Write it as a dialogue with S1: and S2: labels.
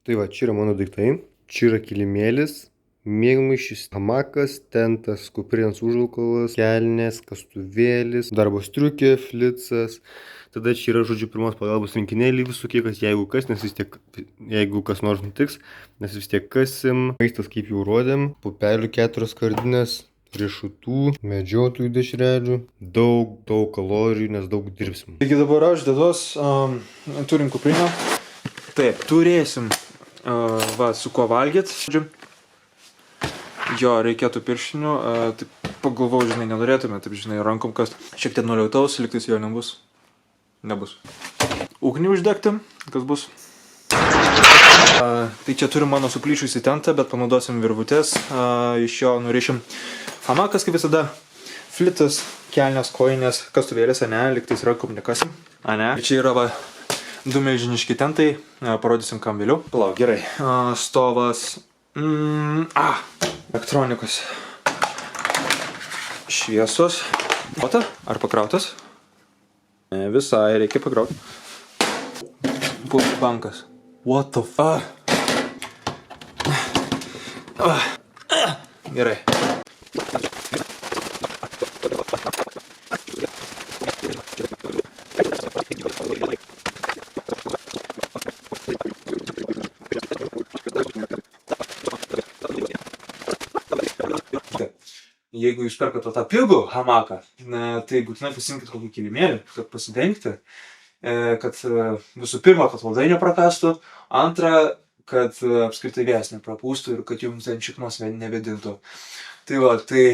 S1: Tai va, čia yra mano daiktai. Čia yra kilimėlis, miegmaišis, hamakas, tentas, kuprinės užvalkalas, kelnės, kastuvėlis, darbo striukė, flicas. Tada čia yra, žodžiu, pirmos pagalbos rinkinėliai visokie, kas jeigu kas, nes vis tiek, jeigu kas nors nutiks, nes vis tiek kasim. Maistas, kaip jau rodėm, pupelių 4 skardinės, riešutų, medžiotojų dešrelių, daug kalorijų, nes daug dirbsim.
S2: Taigi dabar aš deduos, turim kuprinę. Taip, turėsim va, su kuo valgyt. Jo, reikėtų pirštinių, taip pagalvojau, žinai, nenorėtume, taip, žinai, rankom kas šiek tiek nuliautaus, liktais jo nebus. Nebus. Ugnį uždegti, kas bus. Tai čia turim mano suplyšusį tentą, bet panaudosim virvutės, iš jo nurišim hamakas, kaip visada, flitas, kelnės, kojinės, kastuvėlės, ane, liktais rankom nekasim, ane. Čia yra va, 2 milžiniški tentai, parodysim kam vėliau. Palauk, gerai. Stovas, elektronikos, šviesos. Ota, ar pakrautas? Ne, visai, reikia pakrauti. Bankas. What the fuck? Gerai. Jeigu jūs perkate tą pigų hamaką, tai būtinai pasimkite kokį kilimėlį, kad pasidengti, kad visų pirma, kad valdai neprakastų, antra, kad apskritai vėjas neprapūstų ir kad jums ten šiknos nevedintų. Tai va, tai